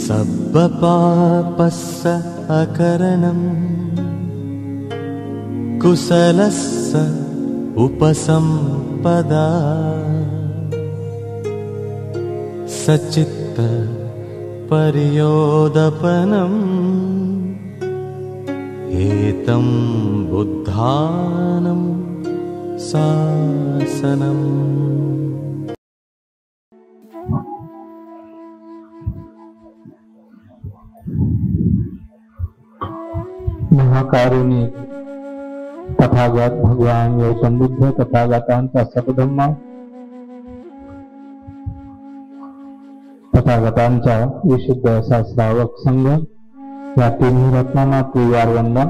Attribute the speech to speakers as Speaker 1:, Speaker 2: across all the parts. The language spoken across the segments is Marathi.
Speaker 1: सब्बपापस्स अकरणम् कुशलस्स उपसम्पदा सचित्त पर्योदपनम् एतं बुद्धानं शासनम्।
Speaker 2: महाकारुणिक तथागत भगवान गौतम बुद्ध तथागतांचा सद्धम्म तथागतांचा विशुद्ध असा श्रावक संघ या तिन्ही रत्नांना त्रिवार वंदन।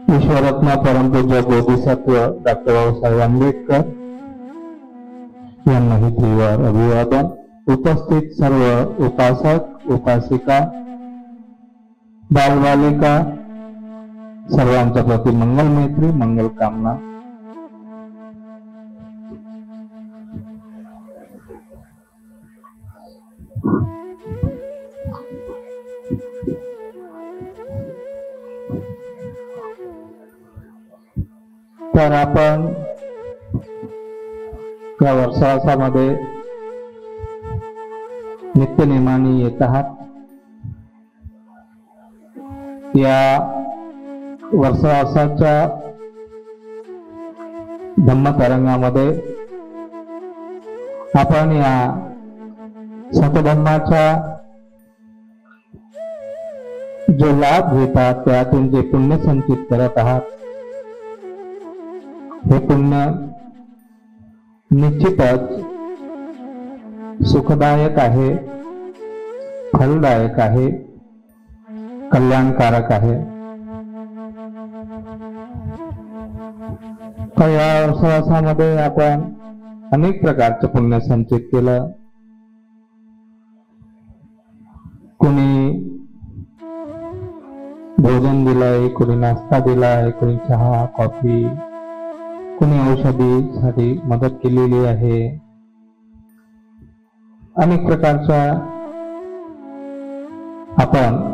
Speaker 2: विश्वरत्न परमपूज्य बोधिसत्व डॉक्टर बाबासाहेब आंबेडकर यांनाही त्रिवार अभिवादन। उपस्थित सर्व उपासक उपासिका बालबालिका सर्वांच्या प्रति मंगल मैत्री मंगल कामना। तर आपण या वर्षामध्ये नित्यनेमाने येत आहात। या वर्षाच्या धम्मतरंगामध्ये आपण या सतधम्माचा जो लाभ घेतात त्यातून जे पुण्य संचित करत आहात हे पुण्य निश्चितच सुखदायक आहे, फलदायक आहे, कल्याणकारक आहे। तर या वर्षामध्ये आपण अनेक प्रकारचे पुण्य संचित केलं। कोणी भोजन दिलंय, कोणी नाश्ता दिलाय, कोणी चहा कॉफी, कोणी औषधीसाठी मदत केलेली आहे। अनेक प्रकारच्या आपण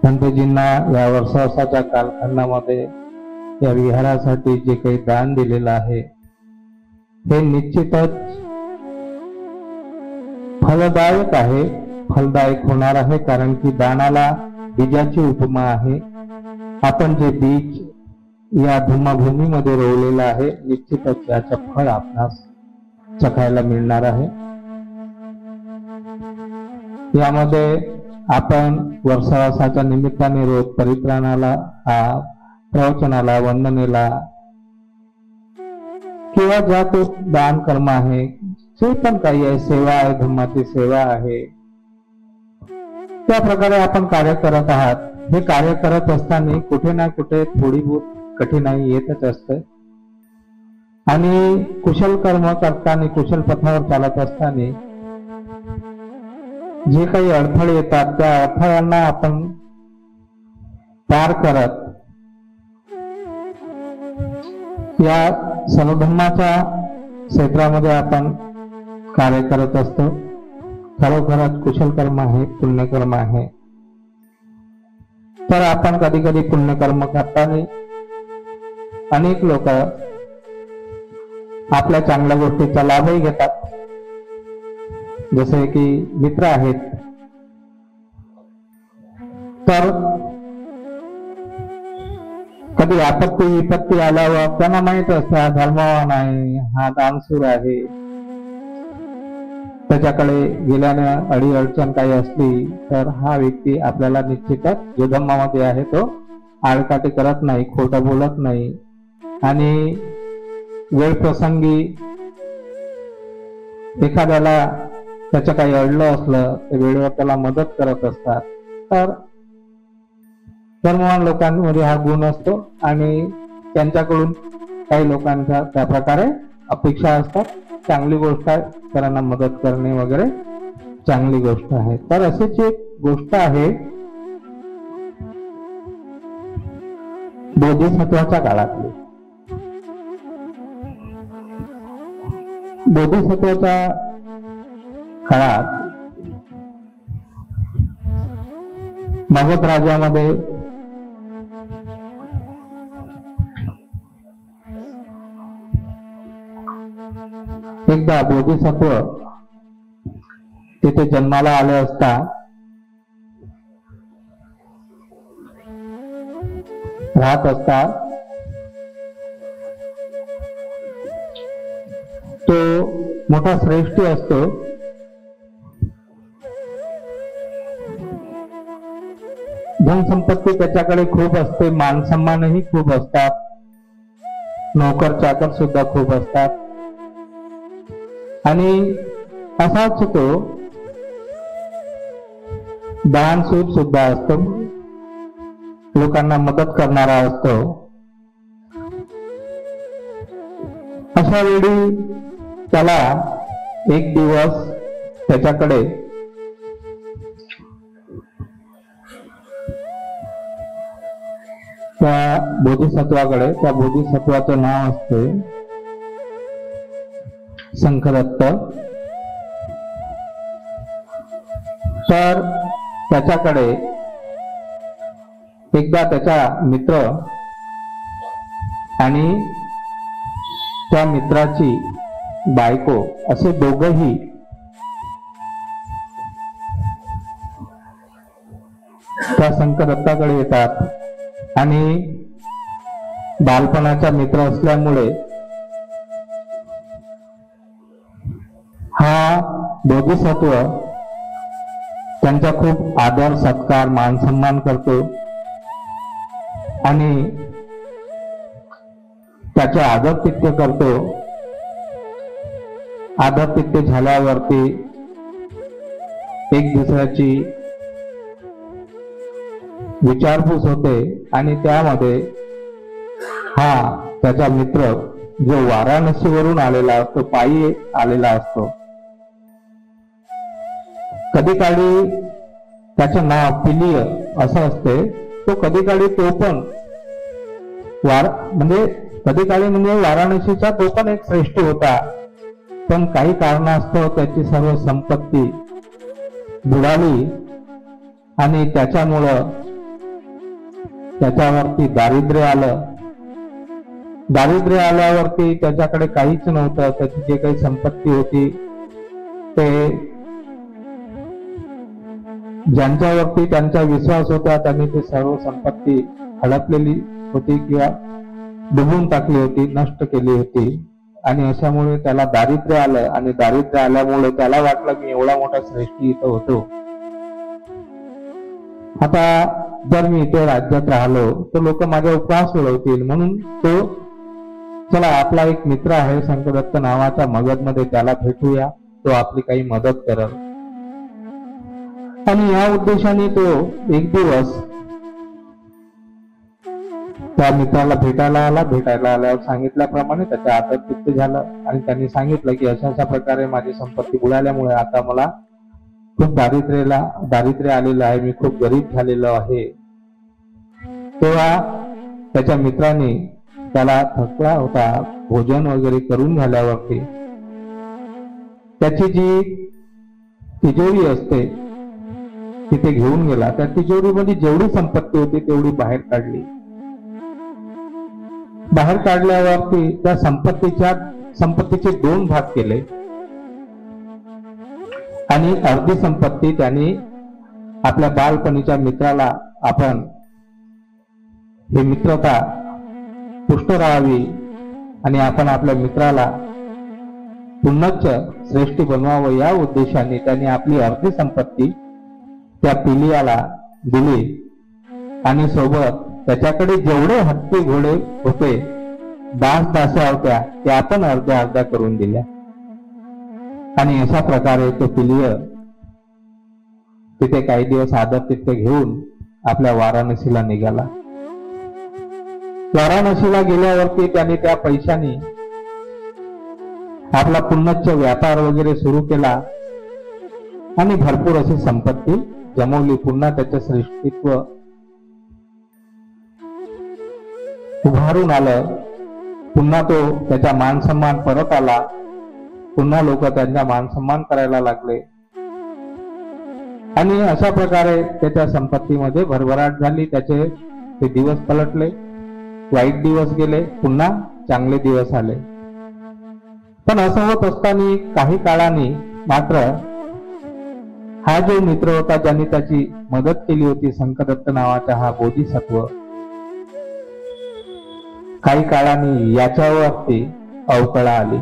Speaker 2: संतजींना या वर्षाच्या कालखंडामध्ये या विहारासाठी जे काही दान दिलेलं आहे हे निश्चितच फलदायक आहे, फलदायक होणार आहे। कारण की दानाला बीजाची उपमा आहे। आपण जे बीज या धम्मभूमीमध्ये रोवलेलं आहे निश्चितच याचं फळ आपणास चखायला मिळणार आहे। यामध्ये आपण वर्षावासाच्या निमित्ताने रोज परित्राणाला, प्रवचनाला, वंदनेला किंवा ज्या तो दान कर्म आहे, जे पण काही आहे, सेवा आहे, धम्माची सेवा आहे, त्या प्रकारे आपण कार्य करत आहात। हे कार्य करत असताना कुठे ना कुठे थोडी बहुत कठीणाई येतच असते आणि कुशल कर्म करताना, कुशल पथावर चालत असताना जे काही अडथळे येतात त्या अडथळ्यांना आपण पार करत या सर्वधर्माच्या क्षेत्रामध्ये आपण कार्य करत असतो। खरोखरच कुशल कर्म आहे, पुण्यकर्म आहे। तर आपण कधी कधी पुण्यकर्म करताना अनेक लोक आपल्या चांगल्या गोष्टीचा लाभही घेतात। जसे की मित्र आहेत, तर कधी आपत्ती विपत्ती आल्यावर त्यांना माहित असतं हा धर्मवान आहे, हा दानशूर आहे, त्याच्याकडे गेल्याने अडी अडचण काही असली तर हा व्यक्ती आपल्याला निश्चितच जो धम्मामध्ये आहे तो आडकाठी करत नाही, खोटं बोलत नाही आणि वेळ प्रसंगी एखाद्याला त्याचं काही अडलं असलं तर वेळेवर त्याला मदत करत असतात। तर धर्मवान लोकांमध्ये हा गुण असतो आणि त्यांच्याकडून काही लोकांच्या त्या प्रकारे अपेक्षा असतात। चांगली गोष्ट आहे, इतरांना मदत करणे वगैरे चांगली गोष्ट आहे। तर अशीच एक गोष्ट आहे बोधिसत्वाच्या काळातली। बोधिसत्वाच्या काळात मगध राज्यामध्ये एकदा बोधिसत्व तिथे जन्माला आले असता राहत असता तो मोठा श्रेष्ठी असतो. धनसंपत्ती त्याच्याकडे खूप असते, मान सन्मानही खूप असतात, नोकर चाकर सुद्धा खूप असतात. आणि असाच तो दानशूर सुद्धा असतो, लोकांना मदत करणारा असतो. अशा वेळी त्याला एक दिवस त्याच्याकडे त्या बोधिसत्वाकडे, त्या बोधिसत्वाचं नाव असते शंखदत्त. तर त्याच्याकडे एकदा त्याचा मित्र आणि त्या मित्राची बायको असे दोघंही त्या शंखदत्ताकडे येतात. आणि बालपणाचा मित्र असल्यामुळे हा बोधिसत्व त्यांचा खूप आदर सत्कार मान सन्मान करतो आणि त्याचे आदरातिथ्य करतो. आदरातिथ्य झाल्यावरती एक दुसऱ्याची विचारपूस होते आणि त्यामध्ये हा त्याचा मित्र जो वाराणसीवरून आलेला असतो, पायी आलेला असतो, कधी काळी त्याचं नाव पिलिय असं असते, तो कधी काळी तो पण कधी काळी वाराणसीचा तो पण एक श्रेष्ठ होता. पण काही कारणास्तव त्याची सर्व संपत्ती बुडाली आणि त्याच्यामुळं त्याच्यावरती दारिद्र्य आलं. दारिद्र्य आल्यावरती त्याच्याकडे काहीच नव्हतं. त्याची जे काही संपत्ती होती ते ज्यांच्यावरती त्यांचा विश्वास होता त्यांनी ते सर्व संपत्ती हडपलेली होती किंवा डुबून टाकली होती, नष्ट केली होती. आणि अशामुळे त्याला दारिद्र्य आलं आणि दारिद्र्य आल्यामुळे त्याला वाटलं की एवढा मोठा श्रेष्ठी इथं होतो, आता जर मी इथे राज्यात राहिलो तर लोक माझा उपवास सोडवतील, म्हणून तो चला आपला एक मित्र आहे शंखदत्त नावाचा मगधमध्ये, त्याला भेटूया, तो आपली काही मदत करल. आणि या उद्देशाने तो एक दिवस त्या मित्राला भेटायला आला. भेटायला आल्यावर सांगितल्याप्रमाणे त्याचं आदरातिथ्य झालं आणि त्यांनी सांगितलं की अशा प्रकारे माझी संपत्ती बुडाल्यामुळे आता मला खूप दारिद्र्य आलेलं आहे, मी खूप गरीब झालेलो आहे. तेव्हा त्याच्या मित्राने त्याला थकला होता, भोजन वगैरे करून झाल्यावरती त्याची जी तिजोरी असते तिथे घेऊन गेला. त्या तिजोरीमध्ये जेवढी संपत्ती होती तेवढी बाहेर काढली. बाहेर काढल्यावरती त्या संपत्तीचे 2 भाग केले आणि अर्धी संपत्ती त्यांनी आपल्या बालपणीच्या मित्राला, आपण ही मित्रता पुष्ट राहावी आणि आपण आपल्या मित्राला पुन्हाच श्रेष्ठी बनवावं या उद्देशाने त्यांनी आपली अर्धी संपत्ती त्या पिलियाला दिली आणि सोबत त्याच्याकडे जेवढे हत्ती घोडे होते, दास्या होत्या, त्या आपण अर्ध्या करून दिल्या. आणि अशा प्रकारे तो पिलिय तिथे काही दिवस आदरातिथ्य घेऊन आपल्या वाराणसीला निघाला. वाराणसीला गेल्यावरती त्याने त्या पैशाने आपला पुन्हाच व्यापार वगैरे सुरू केला आणि भरपूर अशी संपत्ती जमवली. पुन्हा त्याचं श्रेष्ठत्व उभारून आलं. पुन्हा तो त्याचा मान सन्मान परत आला. पुन्हा लोक त्यांचा मान सन्मान करायला लागले. आणि अशा प्रकारे त्याच्या संपत्तीमध्ये भरभराट झाली. त्याचे ते दिवस पलटले, वाईट दिवस गेले, पुन्हा चांगले दिवस आले. पण असं होत असताना काही काळाने मात्र हा जो मित्र होता, ज्यांनी त्याची मदत केली होती, शंकरदत्त नावाचा हा बोधिसत्व, काही काळाने याच्यावरती अवकळा आली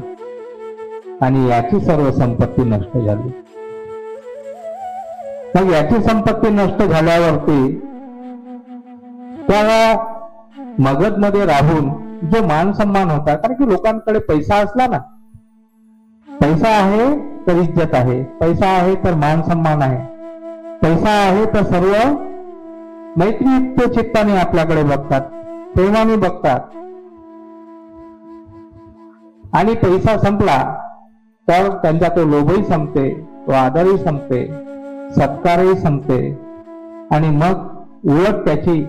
Speaker 2: आणि याची सर्व संपत्ती नष्ट झाली. मग याची संपत्ती नष्ट झाल्यावरती त्या मगधमध्ये राहून जो मान सन्मान होता, कारण की लोकांकडे पैसा असला ना, पैसा आहे तर इज्जत आहे, पैसा आहे तर मान सन्मान आहे, पैसा आहे तर सर्व मैत्रीयुक्त चित्ताने आपल्याकडे बघतात, प्रेमाने बघतात. आणि पैसा संपला तर त्यांचा तो लोभही संपते, तो आदरही संपते, सत्कारही संपते. आणि मग उलट त्याची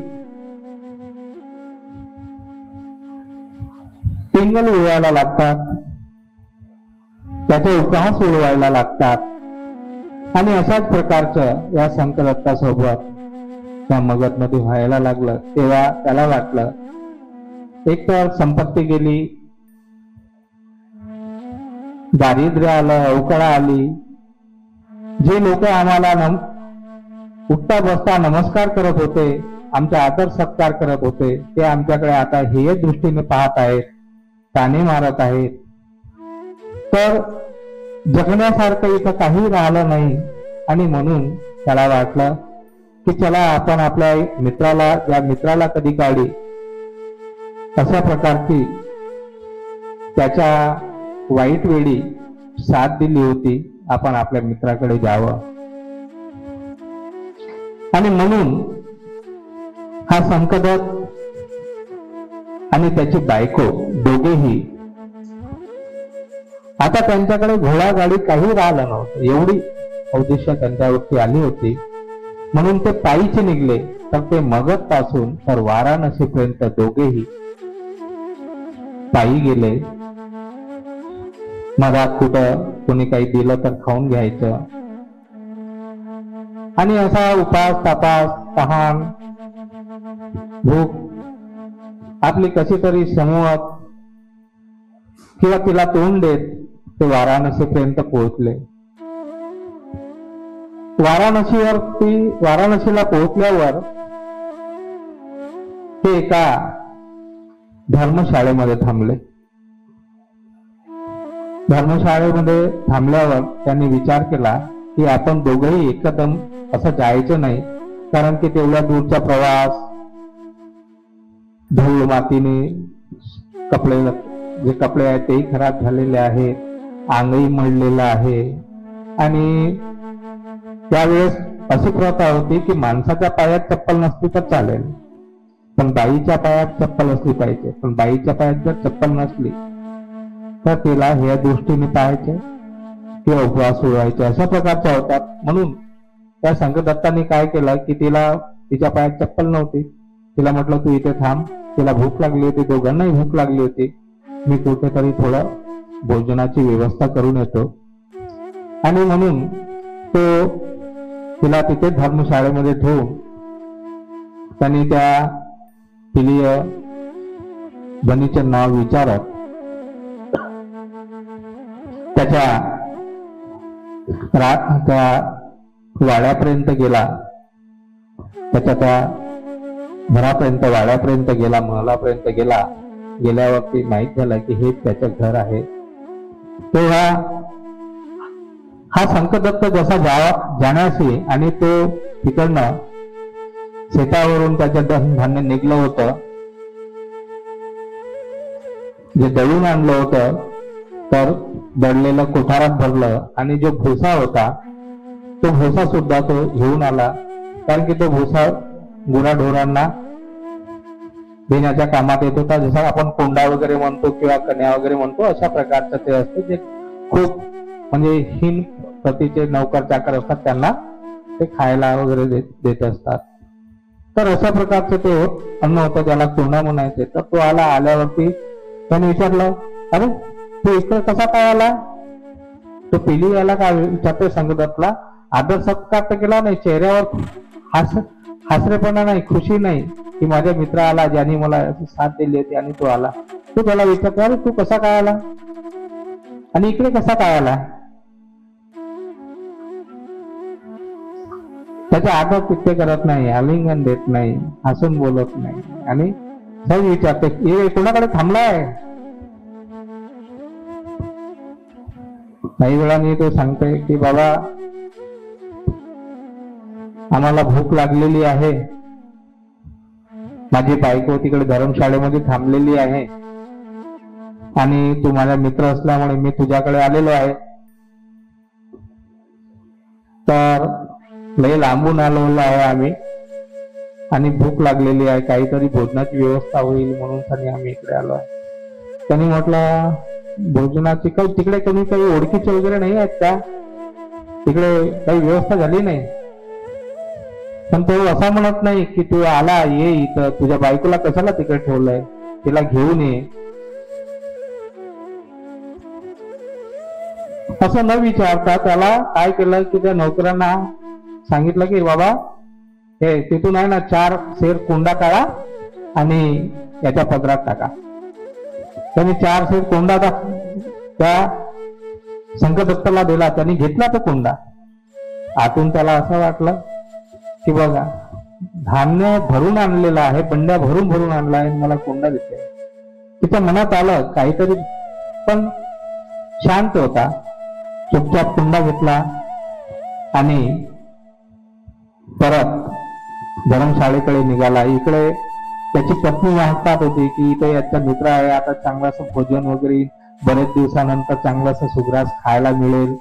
Speaker 2: टिंगल उडवायला लागतात, त्याचे उपहास उडवायला लागतात. आणि अशाच प्रकारचं या शंकरदत्तासोबत त्या मगधमध्ये व्हायला लागलं. तेव्हा त्याला वाटलं, एक तर संपत्ती गेली, दारिद्र्य आलं, अवकळा आली, जे लोक आम्हाला उठता बसता नमस्कार करत होते, आमचा आदर सत्कार करत होते, ते आमच्याकडे आता हेय दृष्टीने पाहत आहेत, ताने मारत आहेत. तर जगण्यासारखं इथं काही राहिलं नाही. आणि म्हणून त्याला वाटलं की चला आपण आपल्या मित्राला, ज्या मित्राला कधी काढी अशा प्रकारची त्याच्या वाईट वेळी साथ दिली होती, आपण आपल्या मित्राकडे जावं. आणि म्हणून हा शंकरदत्त आणि त्याची बायको दोघेही, आता त्यांच्याकडे घोडागाडी काही राहिलं नव्हतं, एवढी औदिष्य त्यांच्यावरती आली होती. म्हणून ते पायीचे निघले. तर ते मगध पासून तर वाराणसी पर्यंत दोघेही पायी गेले. मधात कुठं कोणी काही दिलं तर खाऊन घ्यायचं. आणि असा उपास तापास, तहान, भूक आपली कशी तरी समूहत किंवा तिला तोंड देत ते वाराणसीपर्यंत पोहोचले. वाराणसीला पोहोचल्यावर ते एका धर्मशाळेमध्ये थांबले. धर्मशाळेमध्ये थांबल्यावर त्यांनी विचार केला की आपण दोघंही एकदम असं जायचं नाही, कारण की तेवढ्या दूरचा प्रवास, धूळ मातीने जे कपडे आहेत तेही खराब झालेले आहेत, अंगही मळलेलं आहे. आणि त्यावेळेस अशी प्रथा होती की माणसाच्या पायात चप्पल नसली तर चालेल, पण बाईच्या पायात चप्पल असली पाहिजे. पण बाईच्या पायात जर चप्पल नसली तर तिला ह्या दृष्टीने पाहायचे किंवा उपवास सोडवायचे, अशा प्रकारच्या होतात. म्हणून त्या शंकरदत्तांनी काय केलं की तिच्या पायात चप्पल नव्हती, तिला म्हटलं तू इथे थांब, तिला भूक लागली होती, दोघांनाही भूक लागली होती, मी कुठेतरी थोडं भोजनाची व्यवस्था करून येतो. आणि म्हणून तो तिला तिथे धर्मशाळेमध्ये ठेवून त्यांनी त्या पिलीय बनीचे नाव विचारत त्या वाड्यापर्यंत गेला, त्याच्या त्या घरापर्यंत, वाड्यापर्यंत गेला, महलापर्यंत गेला. गेल्यावरती माहित झालं की हे त्याचं घर आहे. तेव्हा हा शंकरदत्त जसा जाण्याशी आणि तो तिकडनं शेतावरून त्याचं धान्य निघलं होतं, जे दळून आणलं होतं, तर दळलेलं कोठारात भरलं. आणि जो भुसा होता तो भुसा सुद्धा तो घेऊन आला, कारण की तो भुसा गुराढोरांना देण्याच्या कामात येत होता. जसं आपण कोंडा वगैरे म्हणतो किंवा कन्या वगैरे म्हणतो, अशा प्रकारचं ते असते, जे खूप म्हणजे हीन प्रतीचे नौकर चाकर असतात, त्यांना ते खायला वगैरे देत असतात. तर अशा प्रकारचं ते अन्न होतं, त्याला कोंडा म्हणायचे. तर तो आल्यावरती त्याने विचारलं, अरे तू इकडे कसा काय आला? तो पिली याला काय विचारतोय शंकरदत्तला, आदर सत्कार तर केला नाही, चेहऱ्यावर हासरेपणा नाही, खुशी नाही की माझ्या मित्र आला, ज्याने मला साथ दिली होती आणि तो आला. तू त्याला विचारतो, अरे तू कसा काय आला आणि इकडे कसा काय आला? त्याचा आदर तिथे करत नाही, आलिंगन देत नाही, हसून बोलत नाही आणि सहज विचारते, हे कोणाकडे थांबलाय? काही वेळाने तो सांगते की बाबा आम्हाला भूक लागलेली आहे, माझी बायको तिकडे धर्मशाळेमध्ये थांबलेली आहे आणि तू माझा मित्र असल्यामुळे मी तुझ्याकडे आलेलो आहे. तर लय लांबून आलेलो आहे आम्ही आणि भूक लागलेली आहे, काहीतरी भोजनाची व्यवस्था होईल म्हणून आम्ही इकडे आलो आहे. त्यांनी म्हटलं, भोजनाची काही तिकडे काही ओळखीचे वगैरे नाही आहेत का? तिकडे काही व्यवस्था झाली नाही? पण तो असा म्हणत नाही की तू आला, ये इथं, तुझ्या बायकोला कशाला तिकडे ठेवलंय, तिला घेऊन ये, असं न विचारता त्याला काय केलं की त्या नोकरांना सांगितलं की बाबा हे तिथून आहे ना 4 सेर कोंडा काढा आणि याच्या पदरात टाका. त्यांनी 4 सेर कोंडा त्या शंकरदत्ताला दिला. त्यांनी घेतला तो कोंडा. आतून त्याला असं वाटलं की बघा, धान्य भरून आणलेलं आहे, बंड्या भरून भरून आणला आहे, मला कोंडा देतोय. तिच्या मनात आलं काहीतरी, पण शांत होता. चुपचाप कोंडा घेतला आणि परत धर्मशाळेकडे निघाला. इकडे त्याची पत्नी वाटत होती की इथे याचा मित्र आहे, आता चांगलास भोजन वगैरे बरेच दिवसानंतर चांगलास सुग्रास खायला मिळेल,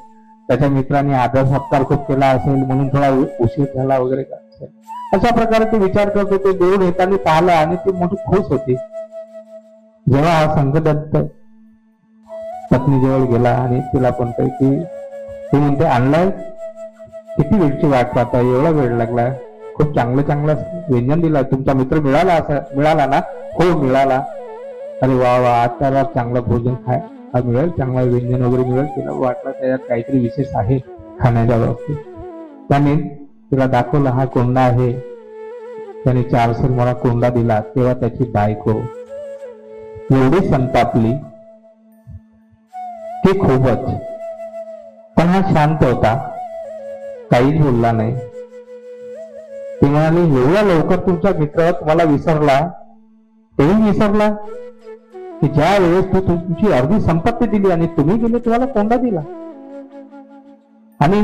Speaker 2: त्याच्या मित्रांनी आदर सत्कार खूप केला असेल म्हणून थोडा उशीर झाला वगैरे असेल, अशा प्रकारे ते विचार करत होते. देऊन येताना पाहिलं आणि ती मोठी खुश होती. जेव्हा हा शंकरदत्त पत्नी जवळ गेला आणि तिला म्हणतोय की ती म्हणते, आणलाय, किती वेळची वाट पाहता, एवढा वेळ लागला, खूप चांगलं व्यंजन दिला, तुमचा मित्र मिळाला ना? हो मिळाला. अरे वा वा, आज त्याला चांगलं भोजन मिळेल, चांगलं व्यंजन वगैरे मिळेल. तिला वाटलं त्याच्यात काहीतरी विशेष आहे खाण्याच्या बाबतीत. त्याने तिला दाखवला हा कोंडा आहे. त्याने 4 सेर मला कोंडा दिला. तेव्हा त्याची बायको एवढी संतापली की खूपच. पण हा शांत होता, काहीच बोलला नाही. ती म्हणाली, एवढ्या लवकर तुमचा मित्र तुम्हाला विसरला? तेही विसरला की ज्या वेळेस तू तुमची अर्धी संपत्ती दिली आणि तुम्ही गेले, तुम्हाला कोंडा दिला आणि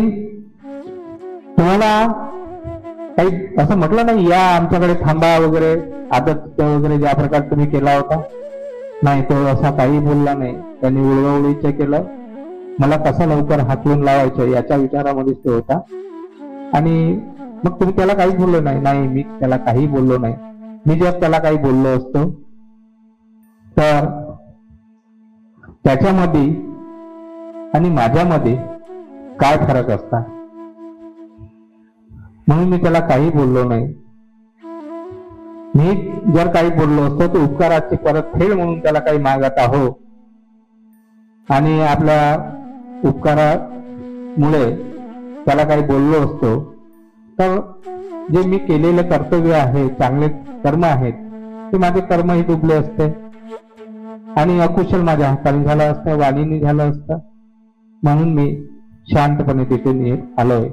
Speaker 2: तुम्हाला काही असं म्हटलं नाही, या आमच्याकडे थांबा वगैरे, आदत वगैरे ज्या प्रकारे तुम्ही केला होता? नाही, तो असा काही बोलला नाही. त्यांनी उळवाउळीचं केलं. मला कसं लवकर हातवून लावायचं याच्या विचारामध्येच तो होता. आणि मग तुम्ही त्याला काही बोललो नाही? नाही, मी त्याला काही बोललो नाही. मी जर त्याला काही बोललो असतो तर त्याच्यामध्ये आणि माझ्यामध्ये काय फरक असता, म्हणून मी त्याला काही बोललो नाही. मी जर काही बोललो असतो तर उपकाराची परतफेड म्हणून त्याला काही मागत आहो आणि आपल्या उपकारामुळे त्याला काही बोललो असतो तर जे मी केलेले कर्तव्य आहे, चांगले कर्म आहेत, ते माझे कर्मही डुबले असते आणि अकुशल माझ्या हाताने झालं असतं, वाणीने झालं असतं. म्हणून मी शांतपणे तिथून येत आलोय.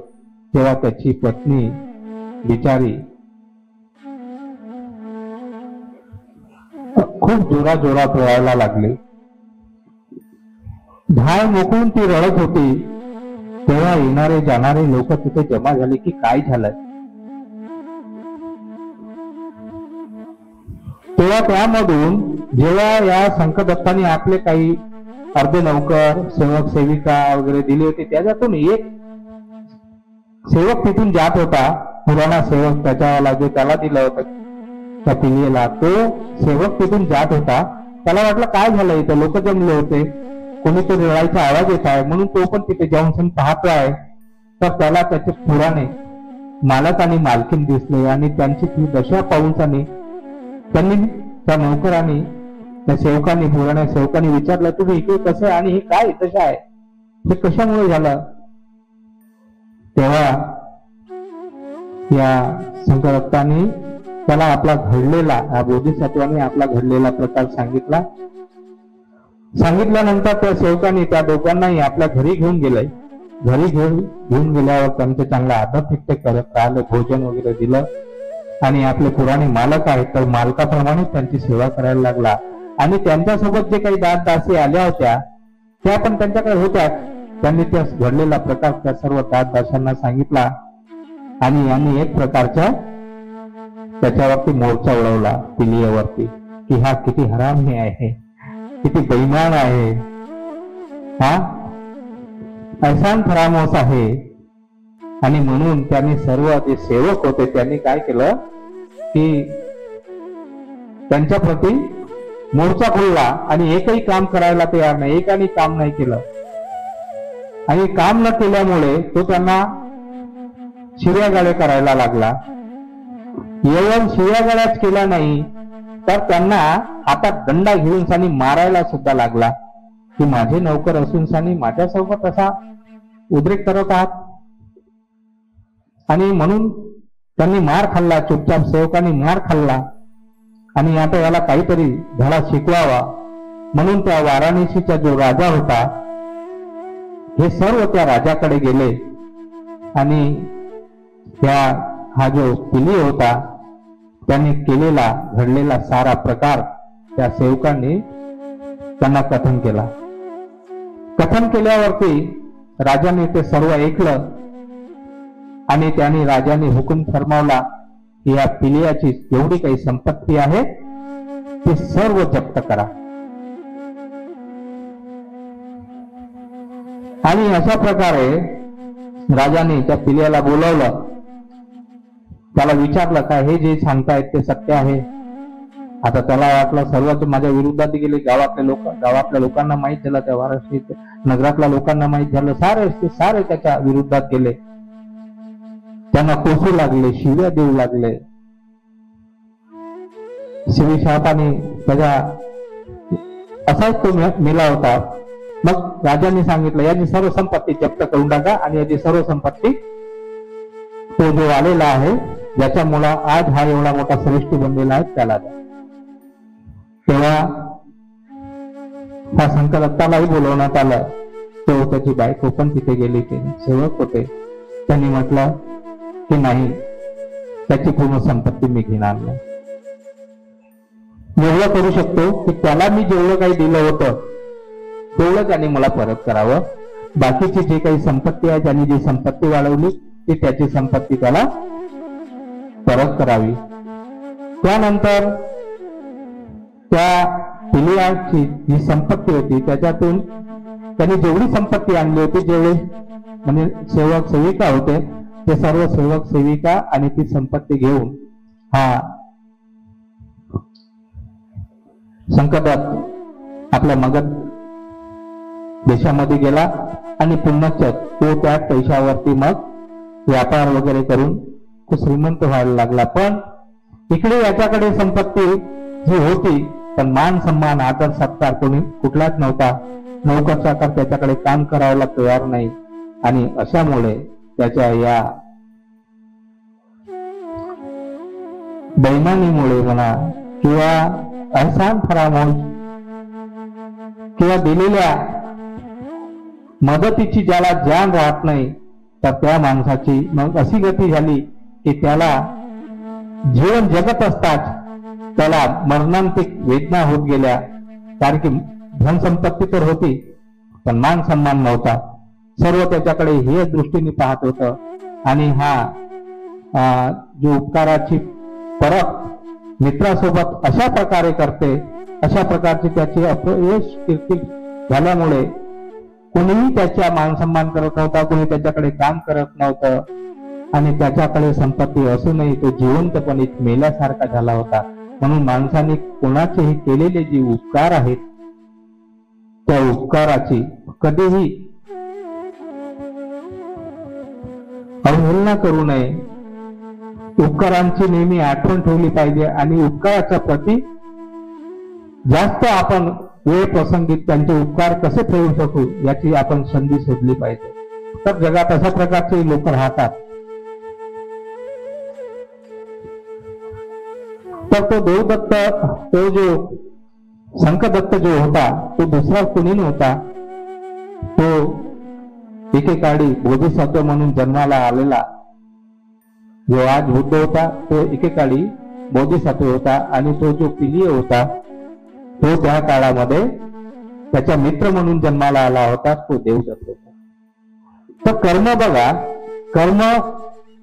Speaker 2: तेव्हा त्याची पत्नी बिचारी खूप जोरात रडायला लागली. धाय मोकळून ती रडत होती. तेव्हा येणारे जाणारे लोक तिथे जमा झाले की काय झालंय. तेव्हा त्यामधून जेव्हा या शंकरदत्तांनी आपले काही अर्धे नौकर, सेवक, सेविका वगैरे दिले होते, त्याच्यातून एक सेवक तिथून जात होता. पुराणा सेवक त्याच्यावाला जो त्याला दिलं होतं त्या पिल्लेला, तो सेवक तिथून जात होता. त्याला वाटलं काय झालं, इथं लोक जमले होते, कोणीतरी रडायचा आवाज येत आहे, म्हणून तो पण तिथे जाऊन पाहतो आहे. तर त्याला त्याचे पुराणे मालक आणि मालकीन दिसले आणि त्यांची ती दशा पाहून त्यांनी त्या नौकरांनी, त्या सेवकांनी, पुराण्या सेवकांनी विचारलं, तुम्ही इकडे कसं आणि हे काय तशा आहे, हे कशामुळे झालं? तेव्हा या शंकरदत्तांनी त्याला आपला घडलेला, या बोधिसत्वाने आपला घडलेला प्रकार सांगितला. सांगितल्यानंतर त्या सेवकांनी त्या दोघांनाही आपल्या घरी घेऊन गेले. घरी घेऊन गेल्यावर त्यांचे चांगला आदर करत राहिले, भोजन वगैरे दिलं आणि आपले पुराणे मालक आहेत तर मालकाप्रमाणे त्यांची सेवा करायला लागला. आणि त्यांच्यासोबत जे काही दास दासी आल्या होत्या त्या पण त्यांच्याकडे होत्या. त्यांनी त्या घडलेला प्रकार त्या सर्व दास दासांना सांगितला आणि यांनी एक प्रकारच्या त्याच्यावरती मोर्चा उडवला पिलियावरती की हा किती हरामी आहे, किती बेईमान आहे, हा ऐसान फरामोस आहे. आणि म्हणून त्यांनी सर्व जे सेवक होते त्यांनी काय केलं की त्यांच्या प्रती मोर्चा खोलला आणि एकही काम करायला तयार नाही, एकाने काम नाही केलं. आणि काम न केल्यामुळे तो त्यांना शिव्यागाळे करायला लागला. एवढं शिव्यागाळ्याच केला नाही तर त्यांना हातात दंडा घेऊन सानी मारायला सुद्धा लागला की माझे नौकर असून सानी माझ्यासोबत असा उद्रेक करत आहात. आणि म्हणून त्यांनी मार खाल्ला, चुपचाप सेवकांनी मार खाल्ला. आणि आता याला काहीतरी धडा शिकवावा म्हणून त्या वाराणसीचा जो राजा होता हे सर्व त्या राजाकडे गेले आणि हा जो पिली होता त्यांनी केलेला घडलेला सारा प्रकार त्या सेवकांनी त्यांना कथन केला. कथन केल्यावरती राजाने ते सर्व ऐकलं आणि त्यांनी राजाने हुकूम फरमावला की या पिलियाची जेवढी काही संपत्ती आहे ती सर्व जप्त करा. आणि अशा प्रकारे राजाने त्या पिलियाला बोलावलं, त्याला विचारलं काय हे जे सांगतायत ते सत्य आहे. आता त्याला वाटलं सर्व माझ्या विरोधात गेले. गावातल्या लोकांना माहित झालं, त्या वाराणसी नगरातल्या लोकांना माहित झालं, सारे त्याच्या विरोधात गेले. त्यांना कोसू लागले, शिव्या देऊ लागले. शिवीशापाने त्याच्या असाच तो मेला होता. मग राजाने सांगितलं याची सर्व संपत्ती जप्त करून टाका आणि याची सर्व संपत्ती तो जो आलेला आहे ज्याच्यामुळे आज हा एवढा मोठा श्रेष्ठ बनलेला आहे त्याला द्या. तेव्हा हा शंकरदत्तालाही बोलवण्यात आलं. तो त्याची बायको पण तिथे गेली, ते सेवक होते. त्यांनी म्हटलं की नाही, त्याची पूर्ण संपत्ती मी घेणार नाही. एवढं करू शकतो की त्याला मी जेवढं काही दिलं होतं तेवढं त्याने मला परत करावं. बाकीची जी काही संपत्ती आहे, त्यांनी जी संपत्ती वाढवली ती त्याची संपत्ती त्याला परत करावी. त्यानंतर त्या पिलियाची जी संपत्ती होती त्याच्यातून त्यांनी जेवढी संपत्ती आणली होती, जेवढे म्हणजे सेवक सेविका होते ते सर्व सेवक सेविका आणि ती संपत्ती घेऊन हा शंकरदत्त आपल्या मगध देशामध्ये गेला आणि पुन्हा तो त्या पैशावरती मग व्यापार वगैरे करून तो श्रीमंत व्हायला लागला. पण इकडे याच्याकडे संपत्ती जी होती पण मान सन्मान आदर सत्कार कोणी कुठलाच नव्हता. नोकर चाकर त्याच्याकडे काम करायला तयार नाही. आणि अशामुळे त्याच्या या बेईमानीमुळे म्हणा किंवा अहसान फरामोश किंवा दिलेल्या मदतीची ज्याला जाण राहत नाही तर त्या माणसाची मग अशी गती झाली की त्याला जीवन जगत असताच त्याला मरणांतिक वेदना होत गेल्या. कारण की धनसंपत्ती तर होती पण मान सन्मान नव्हता. सर्व त्याच्याकडे हे दृष्टीने पाहत होतं. आणि हा जो उपकाराची परत मित्रासोबत अशा प्रकारे करते, अशा प्रकारची त्याची अपयश कीर्ती झाल्यामुळे कोणीही त्याच्या मान सन्मान करत नव्हता, कोणी त्याच्याकडे काम करत नव्हतं. आणि त्याच्याकडे संपत्ती असूनही तो जिवंतपणे मेल्यासारखा झाला होता. म्हणून माणसाने कोणाचेही केलेले जे उपकार आहेत त्या उपकाराची कधीही अवहेलना करू नये. उपकारांची नेहमी आठवण ठेवली पाहिजे आणि उपकाराच्या प्रती जास्त आपण वेळ प्रसंगी त्यांचे उपकार कसे ठेवू शकू याची आपण संधी शोधली पाहिजे. तर जगात अशा प्रकारचे लोक राहतात. तर तो देवदत्त, तो जो शंखदत्त जो होता तो दुसरा कुणी नव्हता. तो एकेकाळी बोधिसत्व म्हणून जन्माला आलेला जो आज बुद्ध होता तो एकेकाळी बोधिसत्व होता. आणि तो जो पिलीय होता तो त्या काळामध्ये त्याचा मित्र म्हणून जन्माला आला होता, तो देवदत्त होता. तर कर्म बघा, कर्म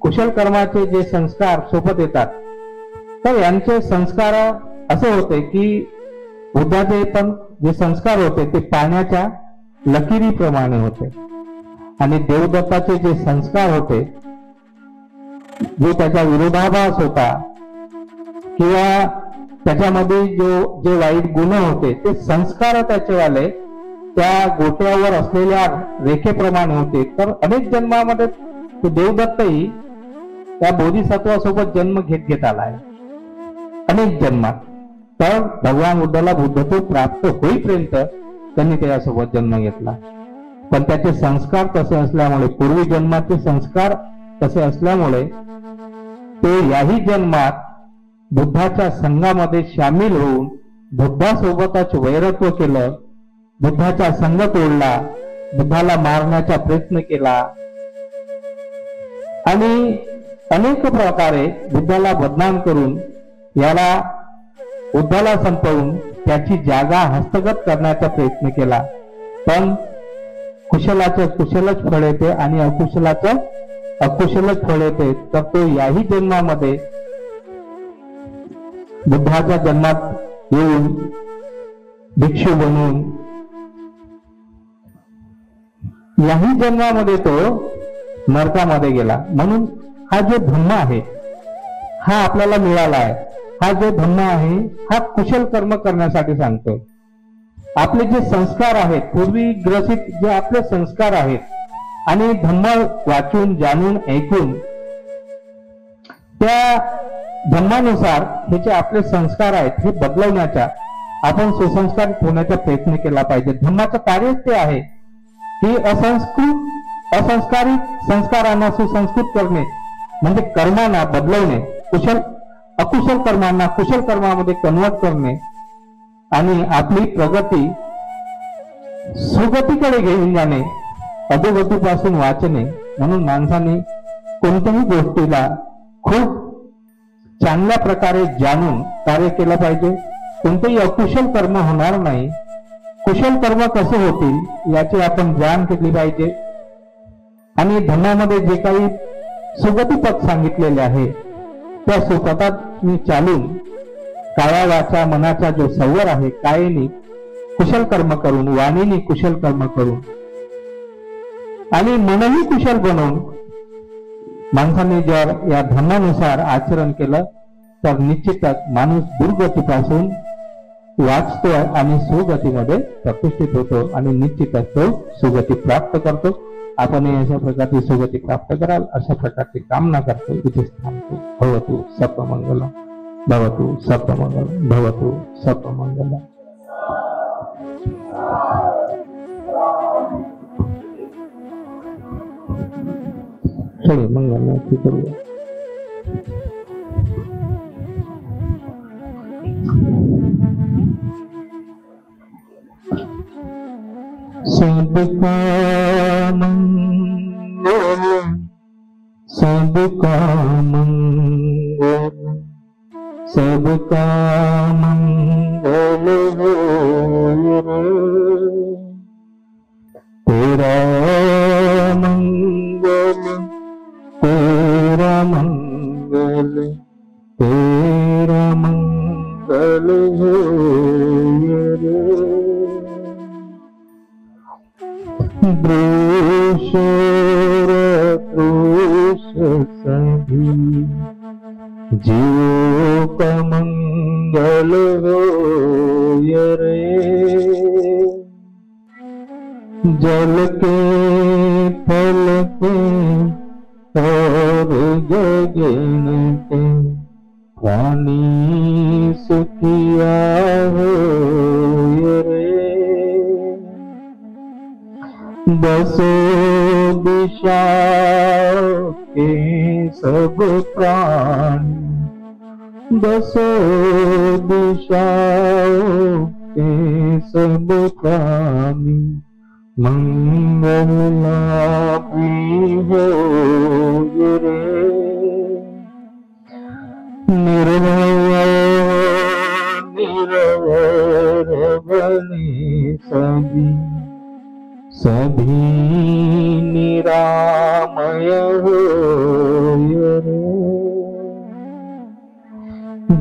Speaker 2: कुशल कर्माचे जे संस्कार सोबत येतात तर यांचे संस्कार असे होते की बुद्धाचे पण जे संस्कार होते ते पाण्याच्या लकीरीप्रमाणे होते. आणि देवदत्ताचे जे संस्कार होते जो त्याचा विरोधाभास होता किंवा त्याच्यामध्ये जे वाईट गुण होते ते संस्कार त्याचेवाले त्या गोट्यावर असलेल्या रेखेप्रमाणे होते. तर अनेक जन्मामध्ये तो देवदत्तही त्या बोधिसत्वासोबत जन्म घेत आलाय अनेक जन्मात. तर भगवान बुद्धाला बुद्धत्व प्राप्त होईपर्यंत त्यांनी त्याच्यासोबत जन्म घेतला. पण त्याचे संस्कार तसे असल्यामुळे, पूर्वी जन्माचे संस्कार तसे असल्यामुळे ते याही जन्मात बुद्धाच्या संघामध्ये सामील होऊन बुद्धासोबतच वैरत्व केलं, बुद्धाचा संघ तोडला, बुद्धाला मारण्याचा प्रयत्न केला आणि अनेक प्रकारे बुद्धाला बदनाम करून याला बुद्धाला संपवून त्याची जागा हस्तगत करण्याचा प्रयत्न केला. पण कुशलाचं कुशलच फळ येते आणि अकुशलाचं अकुशलच फळ येते. तर तो याही जन्मामध्ये बुद्धाच्या जन्मात येऊन भिक्षू बनून याही जन्मामध्ये तो नरकामध्ये गेला. म्हणून हा जो धम्म आहे हा आपल्याला मिळाला आहे. हा जो धम्म आहे हा कुशल कर्म करण्यासाठी सांगतो. आपले जे संस्कार आहेत, पूर्वी ग्रसित जे आपले संस्कार आहेत आणि धम्म वाचून जाणून ऐकून त्या धम्मानुसार हे जे आपले संस्कार आहेत हे बदलवण्याचा आपण सुसंस्कारित होण्याचा प्रयत्न केला पाहिजे. धम्माचं कार्य ते आहे की असंस्कारित संस्कारांना सुसंस्कृत करणे म्हणजे कर्मांना बदलवणे, अकुशल कर्मांना कुशल कर्मामध्ये कन्वर्ट करणे आणि आपली प्रगती सुगतीकडे घेऊन जाणे, अधोगतीपासून वाचणे. म्हणून माणसाने कोणत्याही गोष्टीला खूप चांगल्या प्रकारे जाणून कार्य केलं पाहिजे. कोणतेही अकुशल कर्म होणार नाही. कुशल कर्म कसे होतील याचे आपण जाण केली पाहिजे. आणि धर्मामध्ये जे काही सुगती पथ सांगितलेले आहे त्या सुपथात मी चालून काया वाचा मनाचा जो संवर आहे, कायेने कुशल कर्म करून, वाणीने कुशल कर्म करून आणि मनही कुशल बनवून माणसाने जर या धर्मानुसार आचरण केलं तर निश्चितच माणूस दुर्गतीपासून वाचतो आणि सुगतीमध्ये प्रतिष्ठित होतो आणि निश्चितच तो सुगती प्राप्त करतो. आपण अशा प्रकारची सुगती प्राप्त कराल अशा प्रकारची कामना करतो. इथेच थांबतो. भवतु सर्वमंगलम, भवतु सर्वमंगलम, भवतु सर्वमंगलम. चलो मंगल करूया. सबका मंगल, सबका मंगल, सबका मंगल हो रे. तेरा मंगल, तेरा मंगल, तेरा मंगल हो रे. द्रोष द्रोष सभी जीवों का मंगल हो रे. जल के फल के और गगन के प्राणी सुखिया हो रे. दसों दिशाओं के सब प्राणी, दसों दिशाओं के सब प्राणी मंगल लाभी हो रे। निर्भय निरवैर बने सभी निरामय होय रे।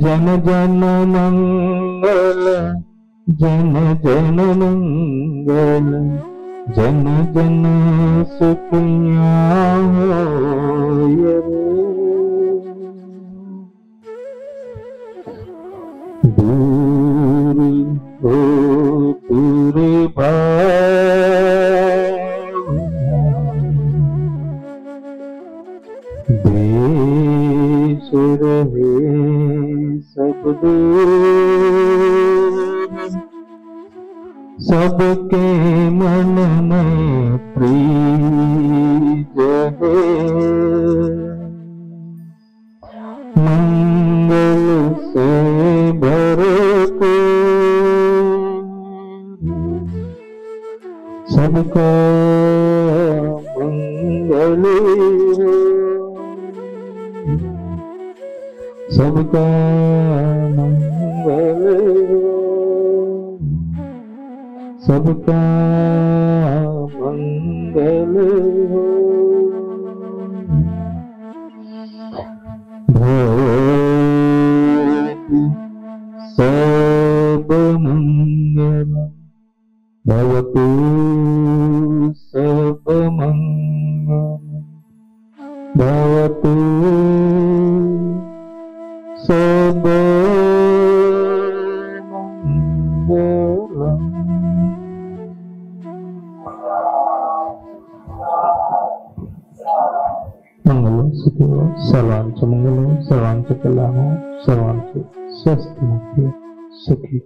Speaker 2: जन जन मंगल, जन जन मंगल, जन जन सुखियाँ होय रे। दूर हो दूर देश रहे सब दूर, सबके मन में प्रीत है। मंगल से भरपूर सबका मंगल हो, सबका मंगल हो, सबका मंगल हो। सब मंगल भवतु, सब मंगल भवतु, सब मंगलम्। मंगलम सुखिनो, सर्वांच मंगलम, सर्वांच कल्याणो, सर्वांच स्वस्थ मुक्ति सुखी।